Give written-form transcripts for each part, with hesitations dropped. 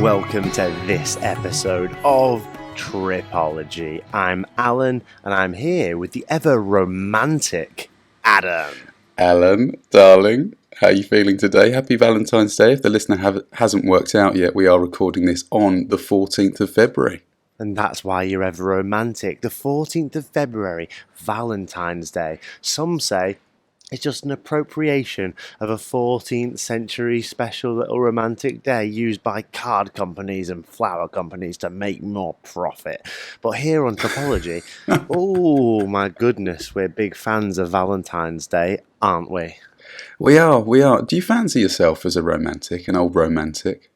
welcome to this episode of Tripology. I'm Alan, and I'm here with the ever-romantic Adam. Alan, darling, how are you feeling today? Happy Valentine's Day. If the listener hasn't worked out yet, we are recording this on the 14th of February. And that's why you're ever-romantic. The 14th of February, Valentine's Day. Some say it's just an appropriation of a 14th century special little romantic day used by card companies and flower companies to make more profit. But here on Tripology, oh my goodness, we're big fans of Valentine's Day, aren't we? We are. Do you fancy yourself as a romantic, an old romantic?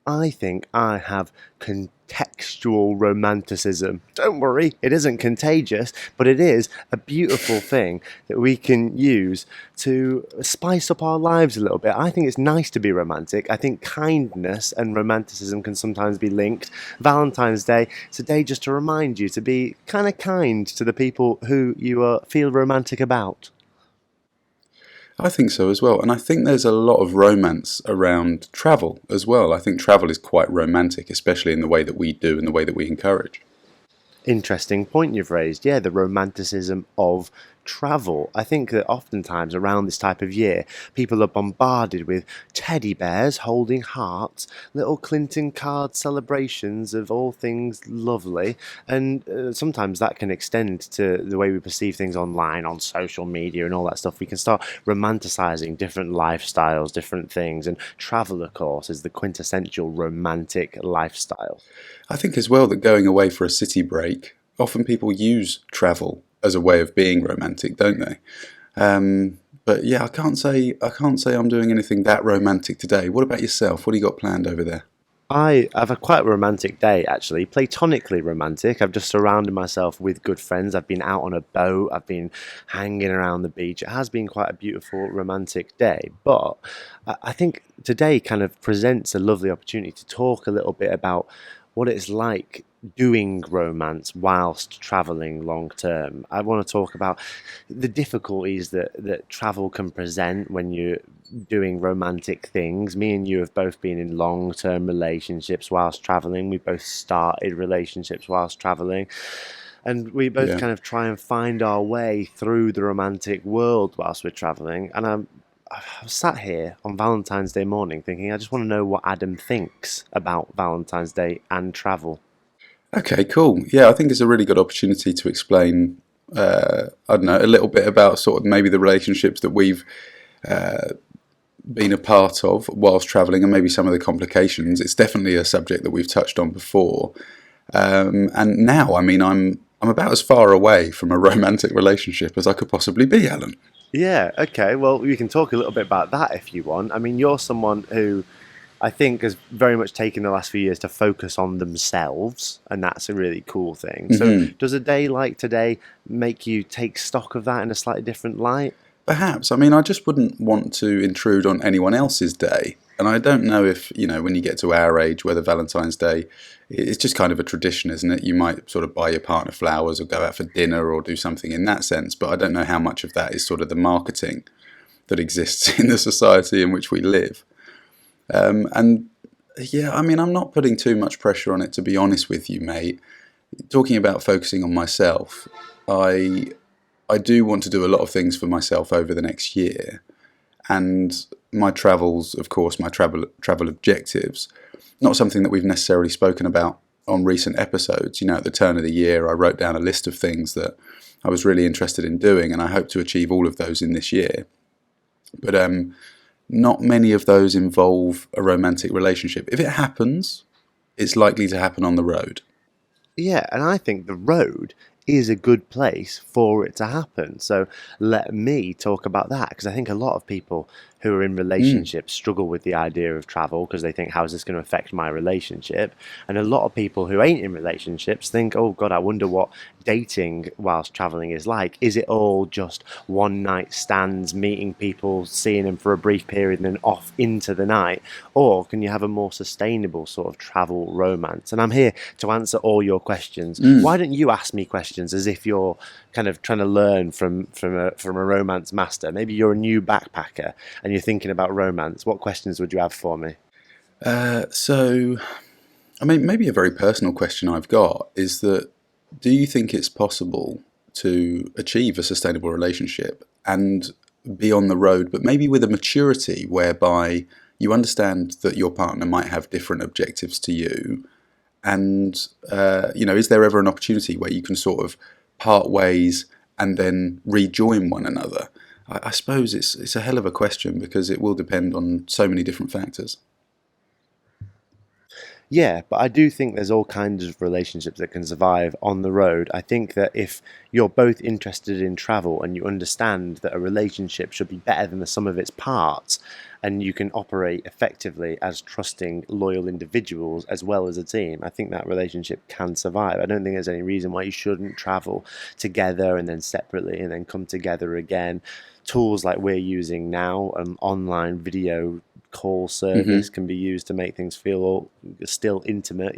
I think I have contextual romanticism. Don't worry, it isn't contagious, but it is a beautiful thing that we can use to spice up our lives a little bit. I think it's nice to be romantic. I think kindness and romanticism can sometimes be linked. Valentine's Day, it's a day just to remind you to be kind of kind to the people who you feel romantic about. I think so as well, and I think there's a lot of romance around travel as well. I think travel is quite romantic, especially in the way that we do and the way that we encourage. Interesting point you've raised. Yeah, the romanticism of travel. I think that oftentimes around this type of year, people are bombarded with teddy bears holding hearts, little Clinton card celebrations of all things lovely, and sometimes that can extend to the way we perceive things online, on social media and all that stuff. We can start romanticizing different lifestyles, different things, and travel, of course, is the quintessential romantic lifestyle. I think as well that going away for a city break, often people use travel as a way of being romantic, don't they? But yeah, I can't say I'm doing anything that romantic today. What about yourself? What do you got planned over there? I have a quite romantic day, actually, platonically romantic. I've just surrounded myself with good friends. I've been out on a boat. I've been hanging around the beach. It has been quite a beautiful romantic day. But I think today kind of presents a lovely opportunity to talk a little bit about what it's like doing romance whilst travelling long term. I want to talk about the difficulties that travel can present when you're doing romantic things. Me and you have both been in long term relationships whilst travelling. We both started relationships whilst travelling. And we both kind of try and find our way through the romantic world whilst we're travelling. And I was sat here on Valentine's Day morning thinking, I just want to know what Adam thinks about Valentine's Day and travel. Okay, cool. Yeah, I think it's a really good opportunity to explain, I don't know, a little bit about sort of maybe the relationships that we've been a part of whilst travelling and maybe some of the complications. It's definitely a subject that we've touched on before. And now, I mean, I'm about as far away from a romantic relationship as I could possibly be, Alan. Yeah, okay. Well, we can talk a little bit about that if you want. I mean, you're someone who I think has very much taken the last few years to focus on themselves, and that's a really cool thing. So does a day like today make you take stock of that in a slightly different light? Perhaps. I mean, I just wouldn't want to intrude on anyone else's day. And I don't know if, when you get to our age, whether Valentine's Day, it's just kind of a tradition, isn't it? You might sort of buy your partner flowers or go out for dinner or do something in that sense. But I don't know how much of that is sort of the marketing that exists in the society in which we live. And yeah, I mean, I'm not putting too much pressure on it, to be honest with you, mate. Talking about focusing on myself, I do want to do a lot of things for myself over the next year. And my travels, of course, my travel objectives, not something that we've necessarily spoken about on recent episodes. At the turn of the year, I wrote down a list of things that I was really interested in doing, and I hope to achieve all of those in this year. But not many of those involve a romantic relationship. If it happens, it's likely to happen on the road. Yeah, and I think the road is a good place for it to happen. So let me talk about that, because I think a lot of people who are in relationships struggle with the idea of travel because they think, how is this going to affect my relationship? And a lot of people who ain't in relationships think, oh God, I wonder what dating whilst traveling is like. Is it all just one night stands, meeting people, seeing them for a brief period and then off into the night? Or can you have a more sustainable sort of travel romance? And I'm here to answer all your questions. Why don't you ask me questions as if you're kind of trying to learn from a romance master? Maybe you're a new backpacker and you're thinking about romance. What questions would you have for me? So, I mean, maybe a very personal question I've got is that do you think it's possible to achieve a sustainable relationship and be on the road, but maybe with a maturity whereby you understand that your partner might have different objectives to you? And, is there ever an opportunity where you can sort of part ways and then rejoin one another? I suppose it's a hell of a question because it will depend on so many different factors. Yeah, but I do think there's all kinds of relationships that can survive on the road. I think that if you're both interested in travel and you understand that a relationship should be better than the sum of its parts, and you can operate effectively as trusting, loyal individuals as well as a team, I think that relationship can survive. I don't think there's any reason why you shouldn't travel together and then separately and then come together again. Tools like we're using now, online video call service Hmm. can be used to make things feel still intimate.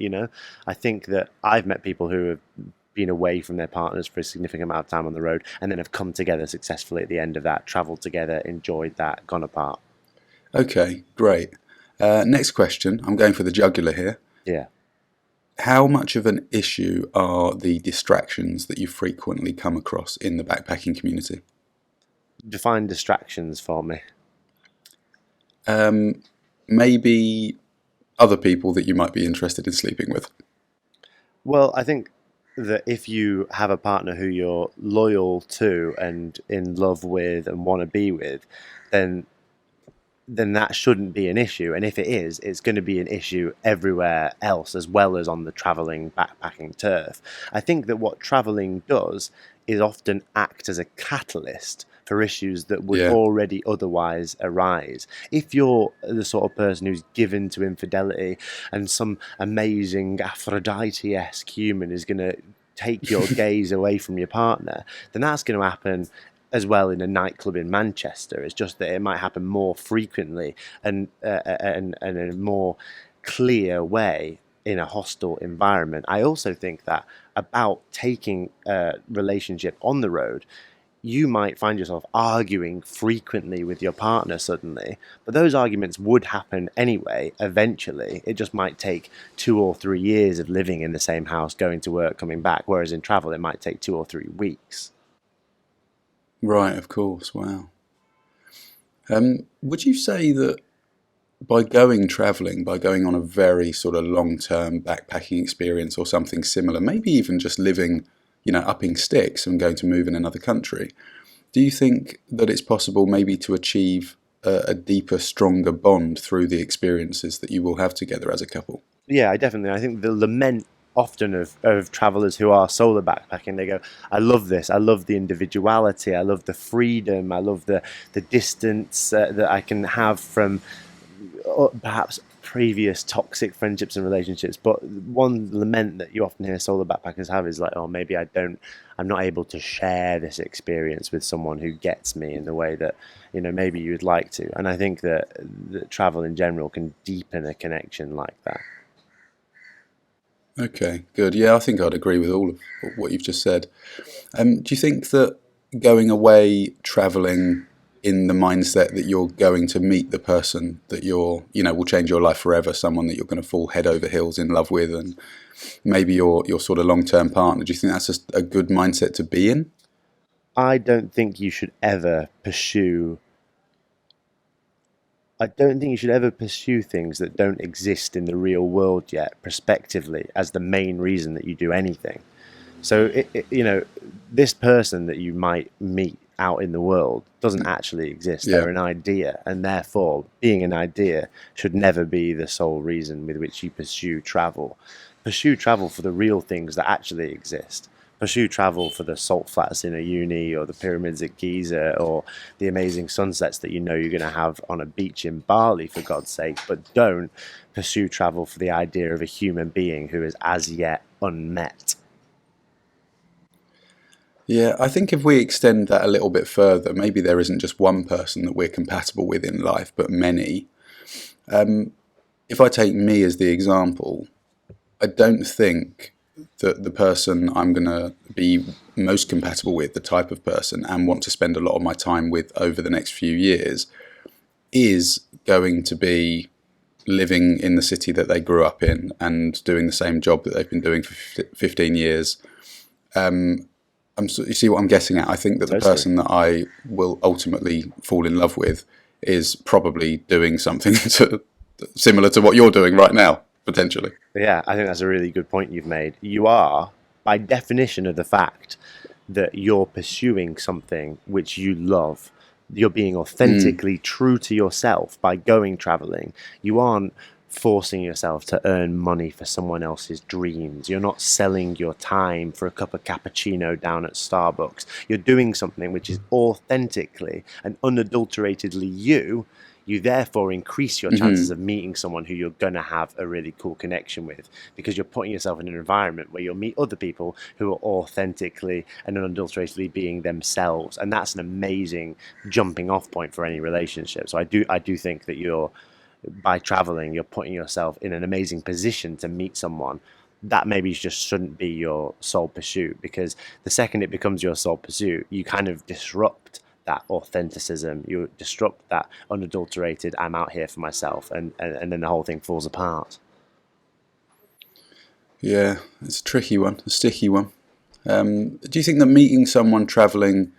I think that I've met people who have been away from their partners for a significant amount of time on the road and then have come together successfully at the end of that, traveled together, enjoyed that, gone apart. Okay, great. Next question. I'm going for the jugular here. Yeah. How much of an issue are the distractions that you frequently come across in the backpacking community? Define distractions for me. Um, Maybe other people that you might be interested in sleeping with. Well, I think that if you have a partner who you're loyal to and in love with and want to be with, then that shouldn't be an issue. And if it is, it's going to be an issue everywhere else as well as on the traveling backpacking turf. I think that what traveling does is often act as a catalyst for issues that would Yeah. already otherwise arise. If you're the sort of person who's given to infidelity and some amazing Aphrodite-esque human is going to take your gaze away from your partner, then that's going to happen as well in a nightclub in Manchester. It's just that it might happen more frequently and in a more clear way in a hostile environment. I also think that about taking a relationship on the road, you might find yourself arguing frequently with your partner suddenly, but those arguments would happen anyway, eventually. It just might take 2 or 3 years of living in the same house, going to work, coming back, whereas in travel, it might take 2 or 3 weeks. Right, of course. Wow. Would you say that by going traveling, by going on a very sort of long-term backpacking experience or something similar, maybe even just living, upping sticks and going to move in another country, do you think that it's possible maybe to achieve a deeper, stronger bond through the experiences that you will have together as a couple? Yeah, I think the lament often of travelers who are solo backpacking, they go, I love this. I love the individuality. I love the freedom. I love the distance that I can have from perhaps previous toxic friendships and relationships. But one lament that you often hear solo backpackers have is like, oh, maybe I'm not able to share this experience with someone who gets me in the way that, maybe you would like to. And I think that travel in general can deepen a connection like that. Okay, good. Yeah, I think I'd agree with all of what you've just said. Do you think that going away traveling in the mindset that you're going to meet the person that will change your life forever, someone that you're going to fall head over heels in love with, and maybe your sort of long-term partner, do you think that's just a good mindset to be in? I don't think you should ever pursue. I don't think you should ever pursue things that don't exist in the real world yet, prospectively, as the main reason that you do anything. So, this person that you might meet out in the world doesn't actually exist. Yeah. They're an idea, and therefore, being an idea should never be the sole reason with which you pursue travel. Pursue travel for the real things that actually exist. Pursue travel for the salt flats in a uni, or the pyramids at Giza, or the amazing sunsets that you're going to have on a beach in Bali, for God's sake. But don't pursue travel for the idea of a human being who is as yet unmet. Yeah, I think if we extend that a little bit further, maybe there isn't just one person that we're compatible with in life, but many. If I take me as the example, I don't think that the person I'm going to be most compatible with, the type of person, and want to spend a lot of my time with over the next few years, is going to be living in the city that they grew up in and doing the same job that they've been doing for 15 years. You see what I'm getting at? I think that the person that I will ultimately fall in love with is probably doing something similar to what you're doing right now, potentially. Yeah, I think that's a really good point you've made. You are, by definition of the fact that you're pursuing something which you love, you're being authentically true to yourself by going traveling. You aren't forcing yourself to earn money for someone else's dreams. You're not selling your time for a cup of cappuccino down at Starbucks. You're doing something which is authentically and unadulteratedly you. You therefore increase your chances of meeting someone who you're going to have a really cool connection with, because you're putting yourself in an environment where you'll meet other people who are authentically and unadulteratedly being themselves. And that's an amazing jumping off point for any relationship. So I do think that by traveling, you're putting yourself in an amazing position to meet someone that maybe just shouldn't be your sole pursuit, because the second it becomes your sole pursuit, you kind of disrupt that authenticism, you disrupt that unadulterated I'm out here for myself, and then the whole thing falls apart. Yeah, it's a tricky one, a sticky one. Do you think that meeting someone traveling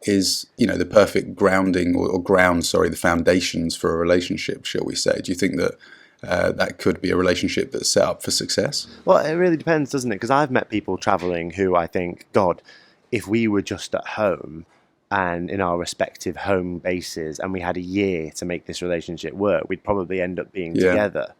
is, the perfect grounding the foundations for a relationship, shall we say? Do you think that that could be a relationship that's set up for success? Well, it really depends, doesn't it? Because I've met people traveling who I think, God, if we were just at home and in our respective home bases and we had a year to make this relationship work, we'd probably end up being together.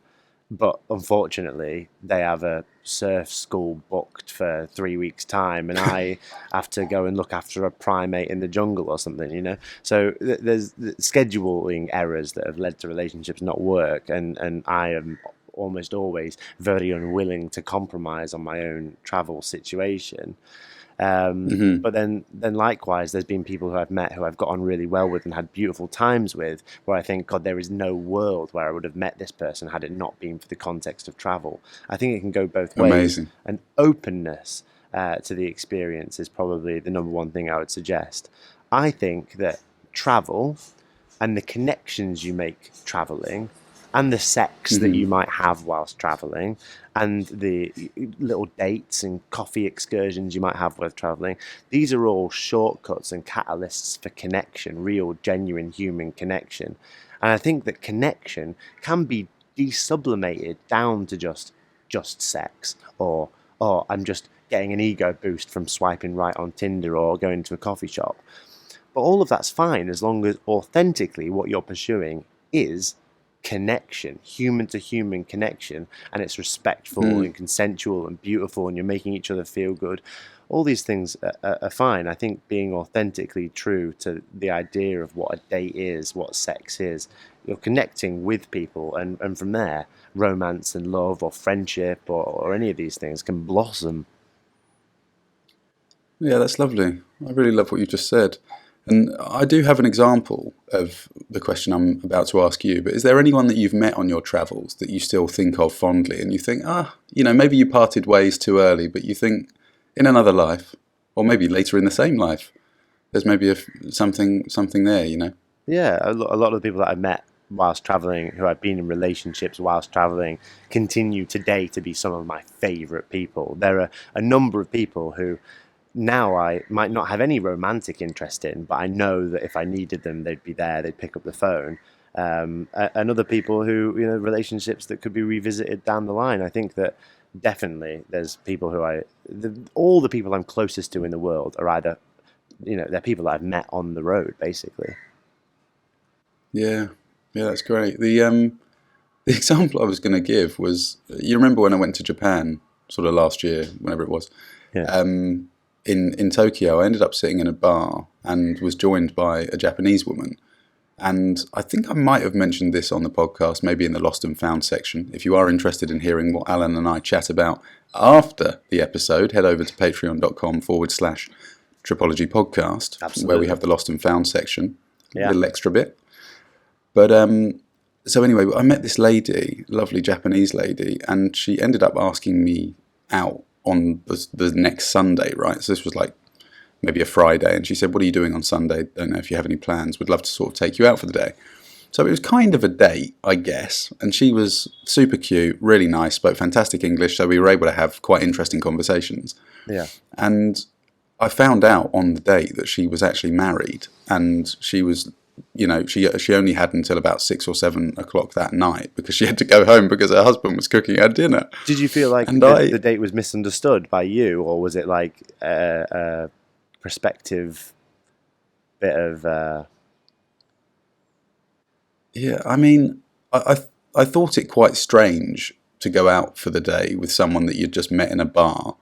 But unfortunately, they have a surf school booked for 3 weeks' time, and I have to go and look after a primate in the jungle or something, So there's scheduling errors that have led to relationships not work, and I am almost always very unwilling to compromise on my own travel situation. But then likewise, there's been people who I've met who I've got on really well with and had beautiful times with, where I think, God, there is no world where I would have met this person had it not been for the context of travel. I think it can go both ways. Amazing. And openness to the experience is probably the number one thing I would suggest. I think that travel and the connections you make traveling and the sex that you might have whilst traveling, and the little dates and coffee excursions you might have while traveling, these are all shortcuts and catalysts for connection, real, genuine human connection. And I think that connection can be desublimated down to just sex, or I'm just getting an ego boost from swiping right on Tinder or going to a coffee shop. But all of that's fine as long as authentically what you're pursuing is connection, human to human connection, and it's respectful and consensual and beautiful, and you're making each other feel good. All these things are fine. I think being authentically true to the idea of what a date is, what sex is, you're connecting with people, and from there, romance and love or friendship or any of these things can blossom. Yeah, that's lovely. I really love what you just said. And I do have an example of the question I'm about to ask you, but is there anyone that you've met on your travels that you still think of fondly and you think, maybe you parted ways too early, but you think in another life, or maybe later in the same life, there's maybe something there, Yeah, a lot of the people that I've met whilst traveling, who I've been in relationships whilst traveling, continue today to be some of my favourite people. There are a number of people who now I might not have any romantic interest in, but I know that if I needed them, they'd be there, they'd pick up the phone. And other people who, relationships that could be revisited down the line. I think that definitely there's people who all the people I'm closest to in the world are either, they're people that I've met on the road, basically. Yeah, that's great. The example I was going to give was, you remember when I went to Japan, sort of last year, whenever it was. Yeah. In Tokyo, I ended up sitting in a bar and was joined by a Japanese woman. And I think I might have mentioned this on the podcast, maybe in the Lost and Found section. If you are interested in hearing what Alan and I chat about after the episode, head over to patreon.com/tripologypodcast, Absolutely. where we have the Lost and Found section, Yeah. a little extra bit. But so anyway, I met this lady, lovely Japanese lady, and she ended up asking me out on the next Sunday, right? So this was like maybe a Friday, and she said, "What are you doing on Sunday? Don't know if you have any plans. Would love to sort of take you out for the day." So it was kind of a date, I guess. And she was super cute, really nice, spoke fantastic English, so we were able to have quite interesting conversations. Yeah. And I found out on the date that she was actually married, and she was, she only had until about 6 or 7 o'clock that night because she had to go home because her husband was cooking her dinner. Did you feel like And the date was misunderstood by you, or was it like a perspective bit of? Yeah, I mean, I thought it quite strange to go out for the day with someone that you'd just met in a bar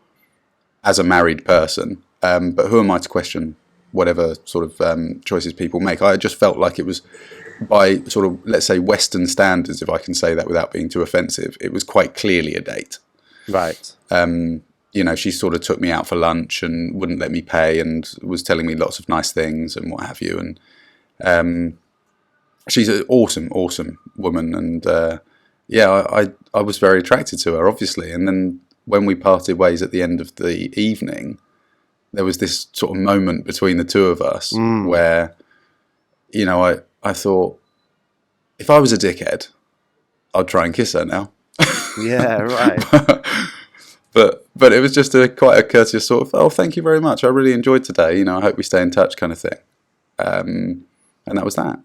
as a married person. But who am I to question whatever sort of choices people make? I just felt like it was, by sort of, let's say, Western standards, if I can say that without being too offensive, it was quite clearly a date. Right. She sort of took me out for lunch and wouldn't let me pay and was telling me lots of nice things and what have you. And she's an awesome, awesome woman. And I was very attracted to her, obviously. And then when we parted ways at the end of the evening, there was this sort of moment between the two of us where, I thought, if I was a dickhead, I'd try and kiss her now. Yeah, right. But it was just quite a courteous sort of, oh, thank you very much. I really enjoyed today. I hope we stay in touch kind of thing. And that was that.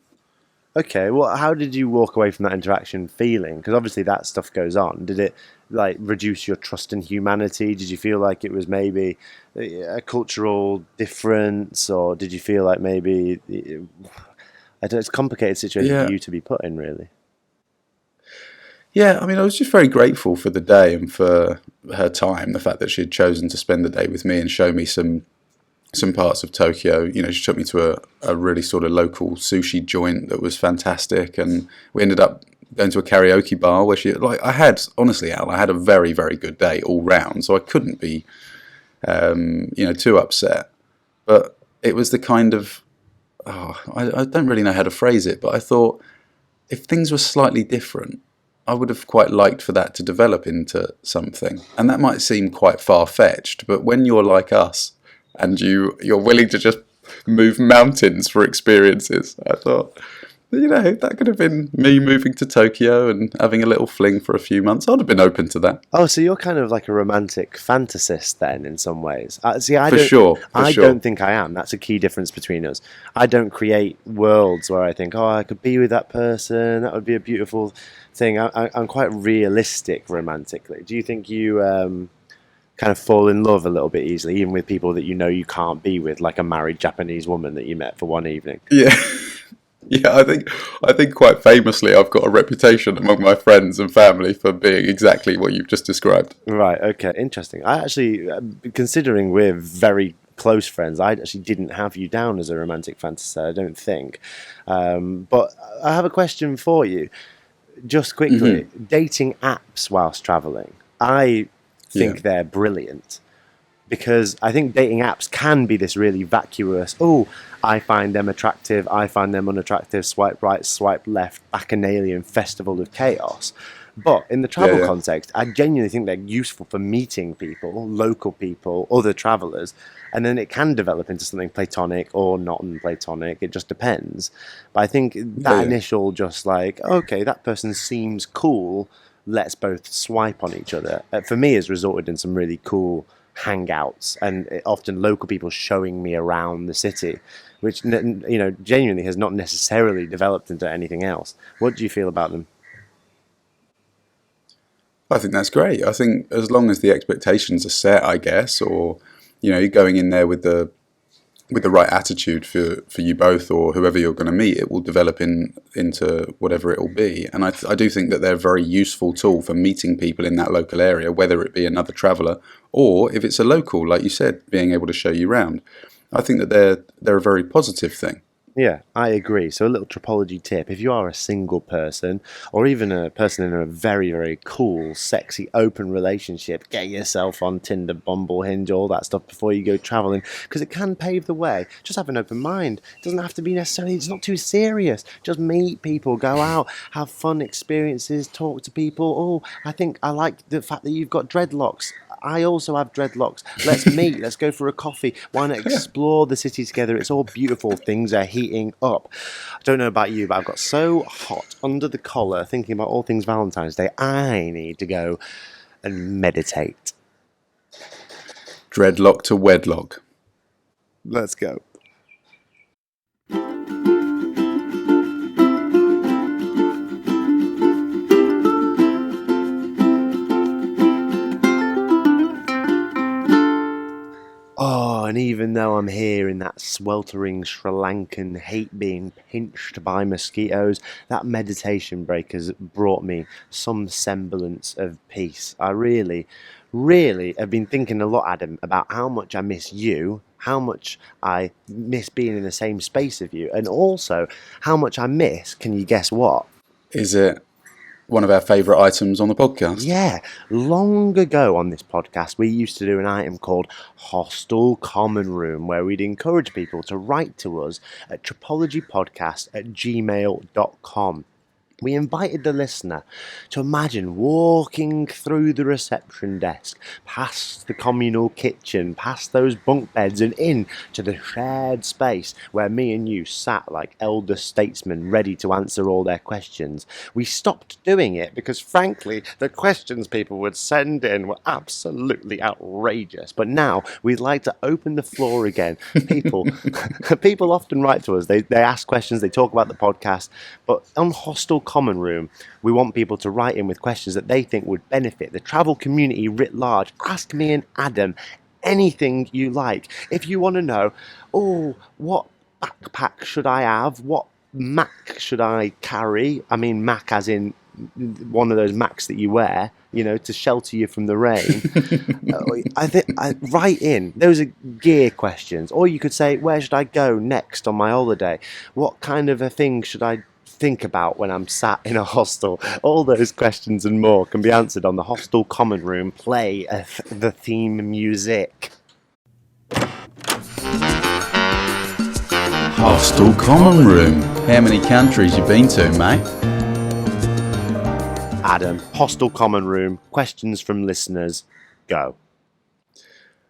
Okay, well, how did you walk away from that interaction feeling? Because obviously that stuff goes on. Did it like reduce your trust in humanity? Did you feel like it was maybe a cultural difference, or did you feel like maybe it's a complicated situation for you to be put in, really? Yeah, I mean, I was just very grateful for the day and for her time, the fact that she had chosen to spend the day with me and show me some parts of Tokyo. She took me to a really sort of local sushi joint that was fantastic, and we ended up going to a karaoke bar where I had a very, very good day all round, so I couldn't be, too upset. But it was the kind of, I don't really know how to phrase it, but I thought if things were slightly different, I would have quite liked for that to develop into something. And that might seem quite far-fetched, but when you're like us, and you're willing to just move mountains for experiences, I thought, that could have been me moving to Tokyo and having a little fling for a few months. I'd have been open to that. Oh, so you're kind of like a romantic fantasist then, in some ways. I don't think I am. That's a key difference between us. I don't create worlds where I think, I could be with that person. That would be a beautiful thing. I'm quite realistic romantically. Do you think you kind of fall in love a little bit easily, even with people that you can't be with, like a married Japanese woman that you met for one evening? Yeah. Yeah, I think quite famously I've got a reputation among my friends and family for being exactly what you've just described. Right, okay, interesting. I actually, considering we're very close friends, I actually didn't have you down as a romantic fantasist, I don't think. But I have a question for you, just quickly. Mm-hmm. Dating apps whilst travelling, I think they're brilliant. Because I think dating apps can be this really vacuous, I find them attractive, I find them unattractive, swipe right, swipe left, bacchanalian festival of chaos. But in the travel context, I genuinely think they're useful for meeting people, local people, other travellers, and then it can develop into something platonic or not platonic, it just depends. But I think that initial just like, okay, that person seems cool, let's both swipe on each other, for me has resulted in some really cool hangouts and often local people showing me around the city, which genuinely has not necessarily developed into anything else. What do you feel about them? I think that's great. I think as long as the expectations are set, I guess, or you're going in there with the right attitude for you both or whoever you're going to meet, it will develop into whatever it will be. And I do think that they're a very useful tool for meeting people in that local area, whether it be another traveller or if it's a local, like you said, being able to show you around. I think that they're a very positive thing. Yeah, I agree. So a little tripology tip: if you are a single person or even a person in a very, very cool, sexy, open relationship, get yourself on Tinder, Bumble, Hinge, all that stuff before you go travelling, because it can pave the way. Just have an open mind. It doesn't have to be necessarily, it's not too serious. Just meet people, go out, have fun experiences, talk to people. I think I like the fact that you've got dreadlocks. I also have dreadlocks. Let's meet. Let's go for a coffee. Why not explore the city together? It's all beautiful. Things are heating up. I don't know about you, but I've got so hot under the collar thinking about all things Valentine's Day. I need to go and meditate. Dreadlock to wedlock. Let's go. Oh, and even though I'm here in that sweltering Sri Lankan heat being pinched by mosquitoes, that meditation break has brought me some semblance of peace. I really have been thinking a lot, Adam, about how much I miss you, how much I miss being in the same space with you, and also how much I miss, can you guess what? Is it one of our favourite items on the podcast? Yeah, long ago on this podcast, we used to do an item called Hostel Common Room, where we'd encourage people to write to us at tripologypodcast@gmail.com. We invited the listener to imagine walking through the reception desk, past the communal kitchen, past those bunk beds and in to the shared space where me and you sat like elder statesmen ready to answer all their questions. We stopped doing it because, frankly, the questions people would send in were absolutely outrageous. But now we'd like to open the floor again. People often write to us. They ask questions, they talk about the podcast, but on Hostel Common Room, we want people to write in with questions that they think would benefit the travel community writ large. Ask me and Adam anything you like. If you want to know, what backpack should I have? What Mac should I carry? I mean, Mac as in one of those Macs that you wear, to shelter you from the rain. Write in. Those are gear questions. Or you could say, where should I go next on my holiday? What kind of a thing should I think about when I'm sat in a hostel? All those questions and more can be answered on the Hostel Common Room. Play the theme music. Hostel Common Room. How many countries you been to, mate? Adam, Hostel Common Room, questions from listeners, go.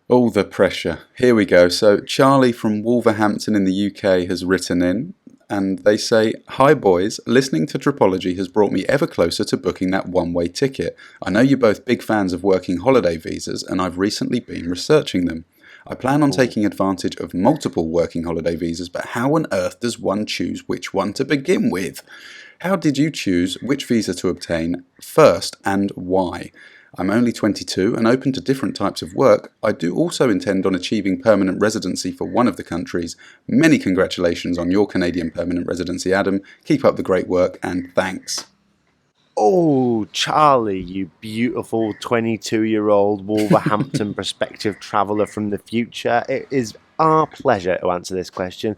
All the pressure. Here we go. So Charlie from Wolverhampton in the UK has written in, and they say, "Hi boys, listening to Tripology has brought me ever closer to booking that one-way ticket. I know you're both big fans of working holiday visas, and I've recently been researching them. I plan on taking advantage of multiple working holiday visas, but how on earth does one choose which one to begin with? How did you choose which visa to obtain first and why? I'm only 22 and open to different types of work. I do also intend on achieving permanent residency for one of the countries. Many congratulations on your Canadian permanent residency, Adam. Keep up the great work and thanks." Oh, Charlie, you beautiful 22-year-old Wolverhampton prospective traveller from the future. It is our pleasure to answer this question.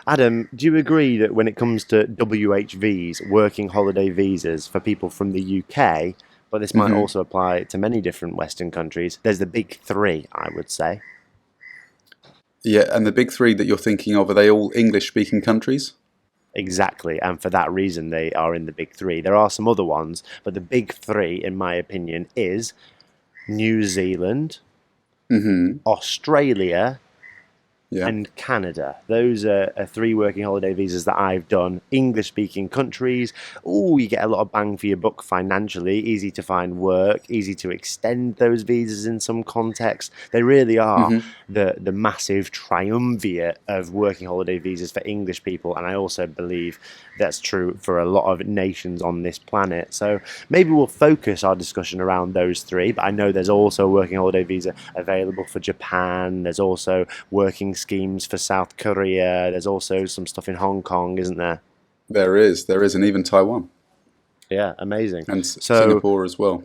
Adam, do you agree that when it comes to WHVs, working holiday visas for people from the UK, but this might also apply to many different Western countries, there's the big three, I would say? Yeah, and the big three that you're thinking of, are they all English-speaking countries? Exactly, and for that reason they are in the big three. There are some other ones, but the big three, in my opinion, is New Zealand, Australia, and Canada. Those are three working holiday visas that I've done. English-speaking countries. You get a lot of bang for your buck financially. Easy to find work. Easy to extend those visas in some contexts. They really are the massive triumvirate of working holiday visas for English people. And I also believe that's true for a lot of nations on this planet. So maybe we'll focus our discussion around those three. But I know there's also a working holiday visa available for Japan. There's also working schemes for South Korea. There's also some stuff in Hong Kong, isn't there? There is, and even Taiwan. Yeah, amazing. And Singapore as well.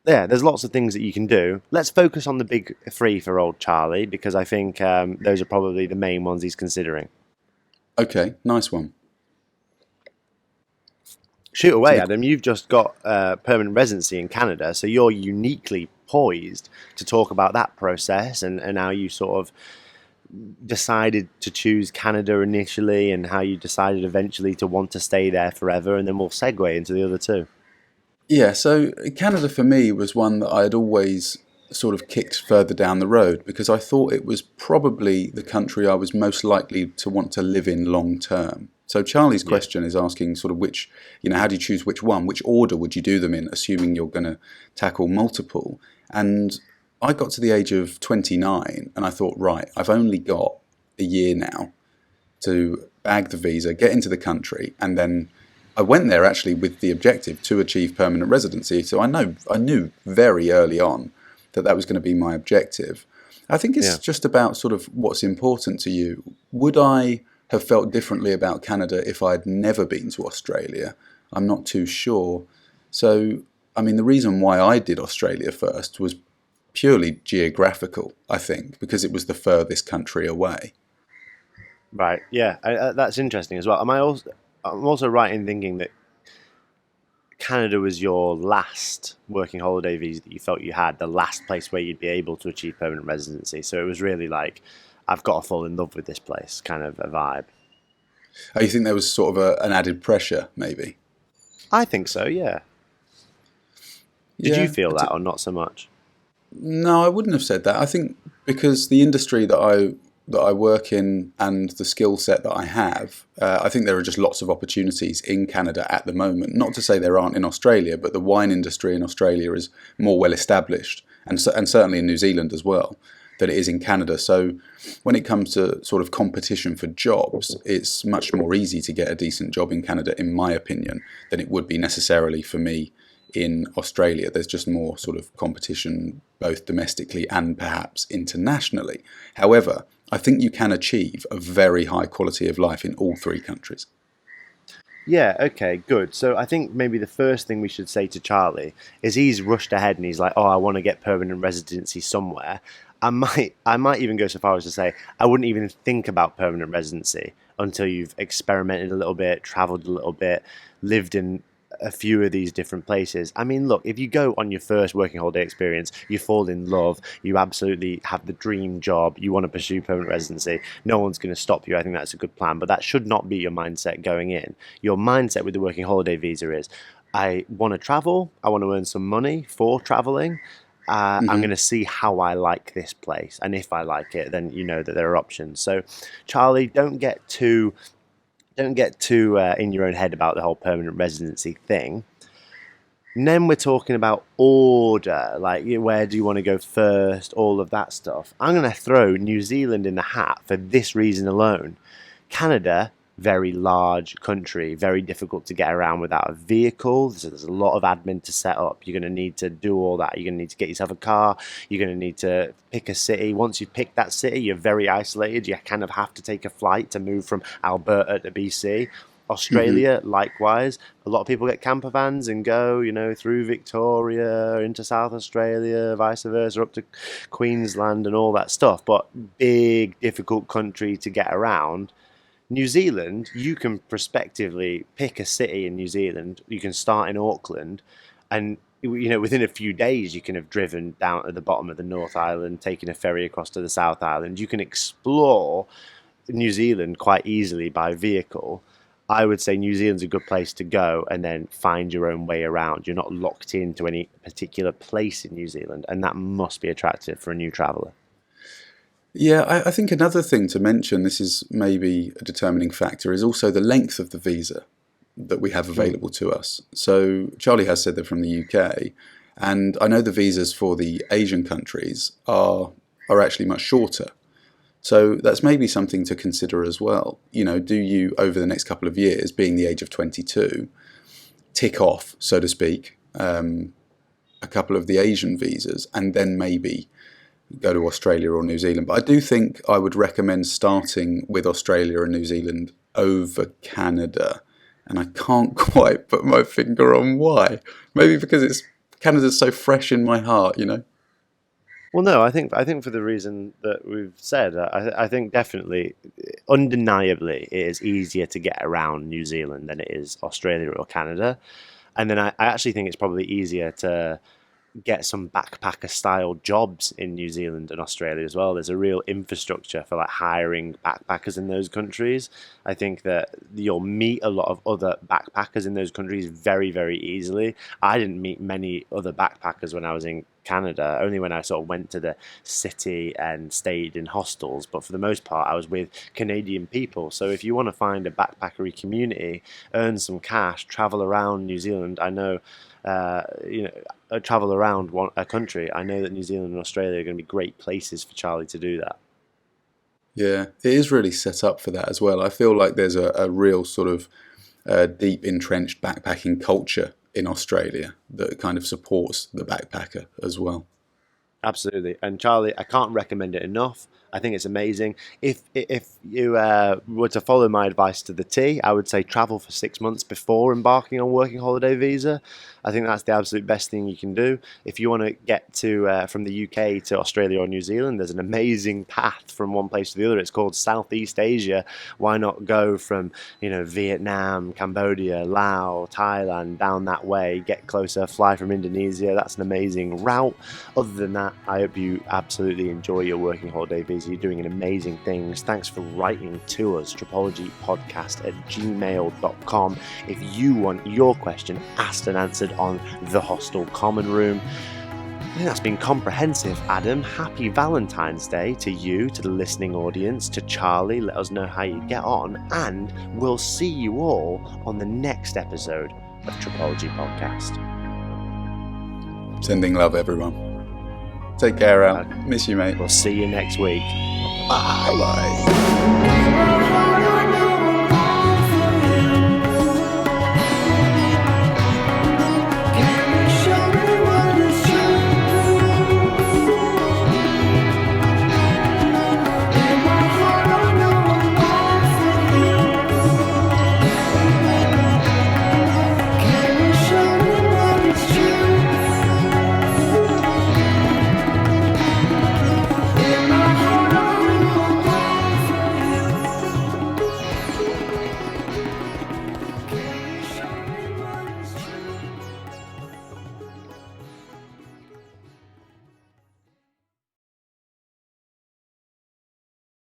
Yeah, there's lots of things that you can do. Let's focus on the big three for old Charlie, because I think those are probably the main ones he's considering. Okay, nice one. Shoot away, Adam. You've just got permanent residency in Canada, so you're uniquely poised to talk about that process and how you sort of decided to choose Canada initially and how you decided eventually to want to stay there forever, and then we'll segue into the other two. Yeah, so Canada for me was one that I had always sort of kicked further down the road because I thought it was probably the country I was most likely to want to live in long term. So Charlie's Yeah. question is asking sort of which, how do you choose which one? Which order would you do them in, assuming you're going to tackle multiple? And I got to the age of 29 and I thought, right, I've only got a year now to bag the visa, get into the country, and then I went there actually with the objective to achieve permanent residency. So I knew very early on that that was going to be my objective. I think it's Yeah. just about sort of what's important to you. Would I have felt differently about Canada if I'd never been to Australia? I'm not too sure. So, I mean, the reason why I did Australia first was purely geographical, I think, because it was the furthest country away. Right. Yeah. That's interesting as well. I'm also right in thinking that Canada was your last working holiday visa that you felt you had, the last place where you'd be able to achieve permanent residency. So it was really like, I've got to fall in love with this place kind of a vibe. Oh, you think there was sort of an added pressure, maybe? I think so, yeah. Did you Yeah. feel that or not so much? No, I wouldn't have said that. I think because the industry that I work in and the skill set that I have, I think there are just lots of opportunities in Canada at the moment. Not to say there aren't in Australia, but the wine industry in Australia is more well established, and certainly in New Zealand as well, than it is in Canada. So when it comes to sort of competition for jobs, it's much more easy to get a decent job in Canada, in my opinion, than it would be necessarily for me in Australia. There's just more sort of competition, both domestically and perhaps internationally. However, I think you can achieve a very high quality of life in all three countries. Yeah, okay, good. So I think maybe the first thing we should say to Charlie is he's rushed ahead and he's like, "Oh, I want to get permanent residency somewhere." I might even go so far as to say I wouldn't even think about permanent residency until you've experimented a little bit, traveled a little bit, lived in a few of these different places. I mean, look, if you go on your first working holiday experience, you fall in love, you absolutely have the dream job, you want to pursue permanent residency, no one's going to stop you. I think that's a good plan, but that should not be your mindset going in. Your mindset with the working holiday visa is, I want to travel, I want to earn some money for traveling. I'm going to see how I like this place, and if I like it, then you know that there are options. So, Charlie, don't get too in your own head about the whole permanent residency thing. And then we're talking about order, like where do you want to go first, all of that stuff. I'm going to throw New Zealand in the hat for this reason alone. Canada, very large country, very difficult to get around without a vehicle. So there's a lot of admin to set up. You're going to need to do all that. You're going to need to get yourself a car. You're going to need to pick a city. Once you pick that city, you're very isolated. You kind of have to take a flight to move from Alberta to BC. Australia, likewise. A lot of people get camper vans and go, through Victoria into South Australia, vice versa, up to Queensland and all that stuff. But big, difficult country to get around. New Zealand, you can prospectively pick a city in New Zealand. You can start in Auckland, and within a few days, you can have driven down to the bottom of the North Island, taking a ferry across to the South Island. You can explore New Zealand quite easily by vehicle. I would say New Zealand's a good place to go and then find your own way around. You're not locked into any particular place in New Zealand, and that must be attractive for a new traveller. Yeah, I think another thing to mention, this is maybe a determining factor, is also the length of the visa that we have available to us. So Charlie has said they're from the UK, and I know the visas for the Asian countries are actually much shorter. So that's maybe something to consider as well. Do you, over the next couple of years, being the age of 22, tick off, so to speak, a couple of the Asian visas, and then maybe go to Australia or New Zealand. But I do think I would recommend starting with Australia and New Zealand over Canada. And I can't quite put my finger on why. Maybe because Canada's so fresh in my heart. Well, no, I think for the reason that we've said, I think definitely, undeniably, it is easier to get around New Zealand than it is Australia or Canada, and then I actually think it's probably easier to get some backpacker style jobs in New Zealand and Australia as well. There's a real infrastructure for like hiring backpackers in those countries. I think that you'll meet a lot of other backpackers in those countries very, very easily. I didn't meet many other backpackers when I was in Canada, only when I sort of went to the city and stayed in hostels. But for the most part, I was with Canadian people. So if you want to find a backpackery community, earn some cash, travel around New Zealand, I know, travel around a country, I know that New Zealand and Australia are going to be great places for Charlie to do that. Yeah, it is really set up for that as well. I feel like there's a real sort of deep entrenched backpacking culture in Australia that kind of supports the backpacker as well. Absolutely. And Charlie, I can't recommend it enough. I think it's amazing. If you were to follow my advice to the T, I would say travel for 6 months before embarking on working holiday visa. I think that's the absolute best thing you can do. If you want to get to from the UK to Australia or New Zealand, there's an amazing path from one place to the other. It's called Southeast Asia. Why not go from Vietnam, Cambodia, Laos, Thailand, down that way, get closer, fly from Indonesia. That's an amazing route. Other than that, I hope you absolutely enjoy your working holiday visa. You're doing amazing things. Thanks for writing to us, tripologypodcast@gmail.com. If you want your question asked and answered on the Hostel Common Room. I think that's been comprehensive, Adam. Happy Valentine's Day to you, to the listening audience, to Charlie. Let us know how you get on, and we'll see you all on the next episode of Tripology Podcast. Sending love, everyone. Take care, Al. Miss you, mate. We'll see you next week. Bye. Bye.